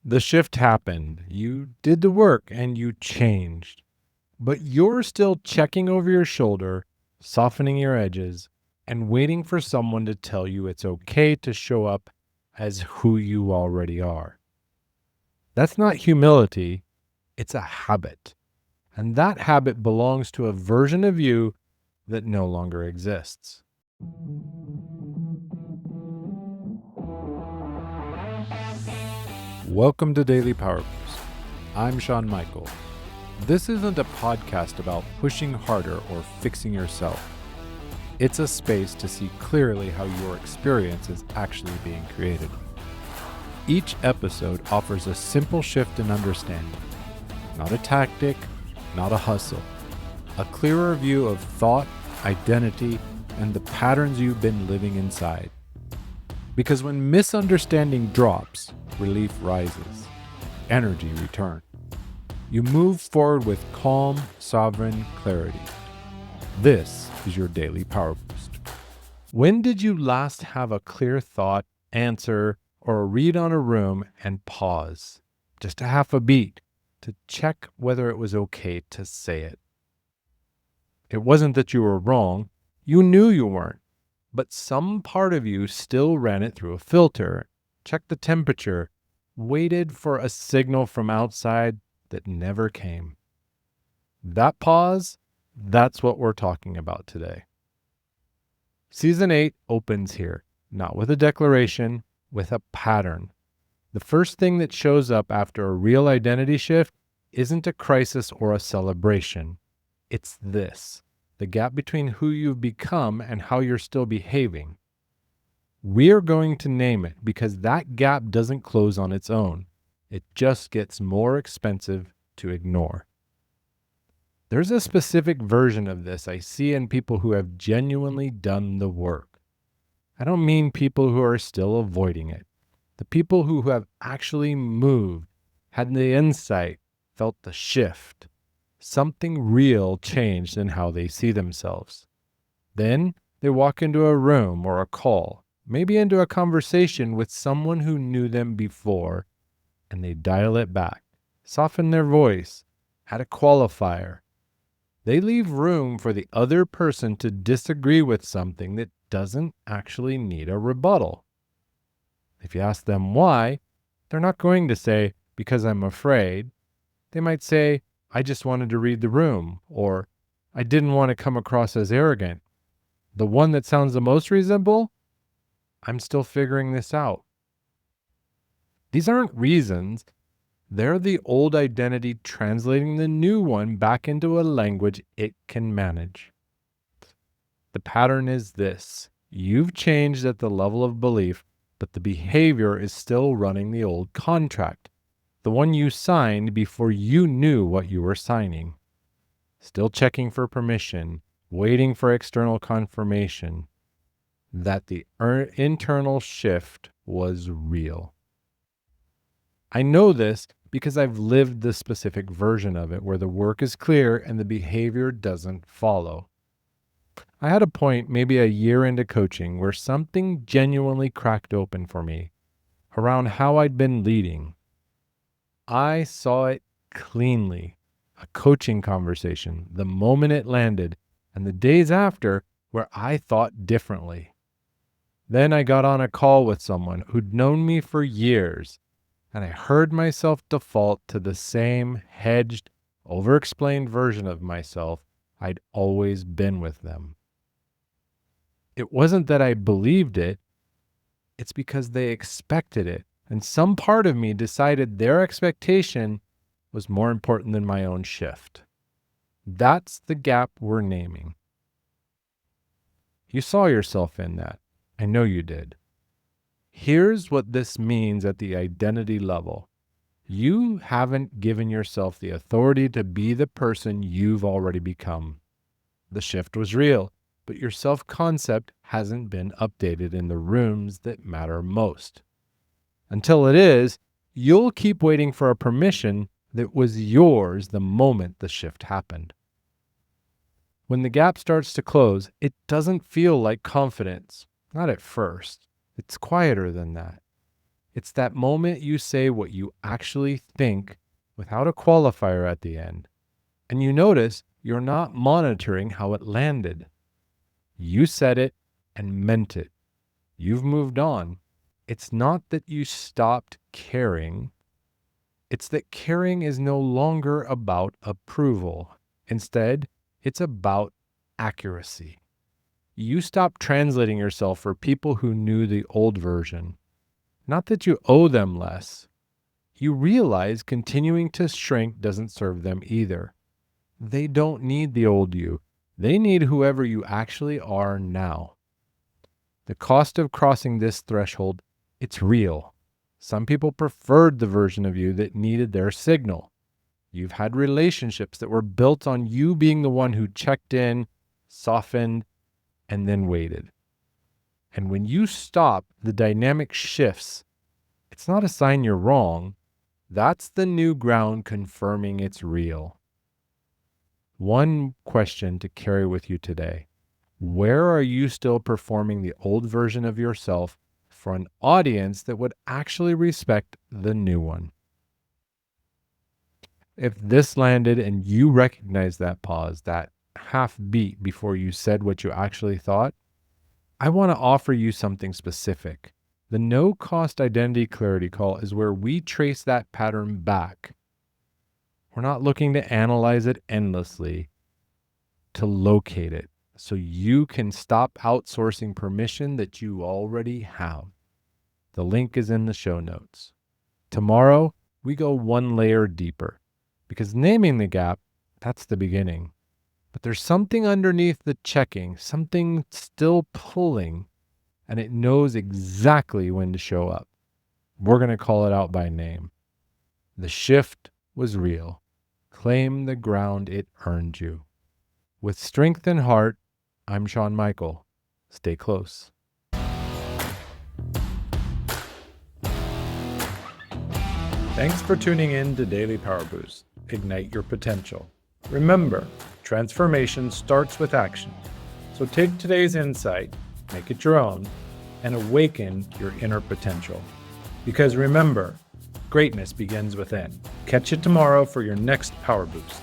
The shift happened. You did the work and you changed. But you're still checking over your shoulder, softening your edges, and waiting for someone to tell you it's okay to show up as who you already are. That's not humility, it's a habit. And that habit belongs to a version of you that no longer exists. Welcome to Daily Power Boost. I'm Sean Michael. This isn't a podcast about pushing harder or fixing yourself. It's a space to see clearly how your experience is actually being created. Each episode offers a simple shift in understanding, not a tactic, not a hustle, a clearer view of thought, identity, and the patterns you've been living inside. Because when misunderstanding drops, relief rises, energy returns. You move forward with calm, sovereign clarity. This is your daily power boost. When did you last have a clear thought, answer, or a read on a room and pause, just a half a beat, to check whether it was okay to say it? It wasn't that you were wrong. You knew you weren't. But some part of you still ran it through a filter, checked the temperature, waited for a signal from outside that never came. That pause, that's what we're talking about today. Season 8 opens here, not with a declaration, with a pattern. The first thing that shows up after a real identity shift isn't a crisis or a celebration. It's this: the gap between who you've become and how you're still behaving. We're going to name it because that gap doesn't close on its own. It just gets more expensive to ignore. There's a specific version of this I see in people who have genuinely done the work. I don't mean people who are still avoiding it. The people who have actually moved, had the insight, felt the shift. Something real changed in how they see themselves. Then they walk into a room or a call, maybe into a conversation with someone who knew them before, and they dial it back, soften their voice, add a qualifier. They leave room for the other person to disagree with something that doesn't actually need a rebuttal. If you ask them why, they're not going to say, "because I'm afraid." They might say, "I just wanted to read the room," or "I didn't want to come across as arrogant." The one that sounds the most reasonable, "I'm still figuring this out." These aren't reasons. They're the old identity translating the new one back into a language it can manage. The pattern is this: you've changed at the level of belief, but the behavior is still running the old contract, the one you signed before you knew what you were signing. Still checking for permission, waiting for external confirmation that the internal shift was real. I know this because I've lived the specific version of it where the work is clear and the behavior doesn't follow. I had a point maybe a year into coaching where something genuinely cracked open for me around how I'd been leading. I saw it cleanly. A coaching conversation, the moment it landed, and the days after where I thought differently. Then I got on a call with someone who'd known me for years, and I heard myself default to the same hedged, over-explained version of myself I'd always been with them. It wasn't that I believed it, it's because they expected it, and some part of me decided their expectation was more important than my own shift. That's the gap we're naming. You saw yourself in that. I know you did. Here's what this means at the identity level. You haven't given yourself the authority to be the person you've already become. The shift was real, but your self-concept hasn't been updated in the rooms that matter most. Until it is, you'll keep waiting for a permission that was yours the moment the shift happened. When the gap starts to close, it doesn't feel like confidence. Not at first. It's quieter than that. It's that moment you say what you actually think without a qualifier at the end, and you notice you're not monitoring how it landed. You said it and meant it. You've moved on. It's not that you stopped caring. It's that caring is no longer about approval. Instead, it's about accuracy. You stopped translating yourself for people who knew the old version. Not that you owe them less. You realize continuing to shrink doesn't serve them either. They don't need the old you. They need whoever you actually are now. The cost of crossing this threshold, it's real. Some people preferred the version of you that needed their signal. You've had relationships that were built on you being the one who checked in, softened, and then waited. And when you stop, the dynamic shifts. It's not a sign you're wrong. That's the new ground confirming it's real. One question to carry with you today. Where are you still performing the old version of yourself for an audience that would actually respect the new one? If this landed and you recognize that pause, that half beat before you said what you actually thought, I want to offer you something specific. The no-cost identity clarity call is where we trace that pattern back. We're not looking to analyze it endlessly, to locate it, so you can stop outsourcing permission that you already have. The link is in the show notes. Tomorrow, we go one layer deeper, because naming the gap, that's the beginning. But there's something underneath the checking, something still pulling, and it knows exactly when to show up. We're going to call it out by name. The shift was real. Claim the ground it earned you. With strength and heart, I'm Shawn Michael. Stay close. Thanks for tuning in to Daily Power Boost. Ignite your potential. Remember, transformation starts with action. So take today's insight, make it your own, and awaken your inner potential. Because remember, greatness begins within. Catch you tomorrow for your next Power Boost.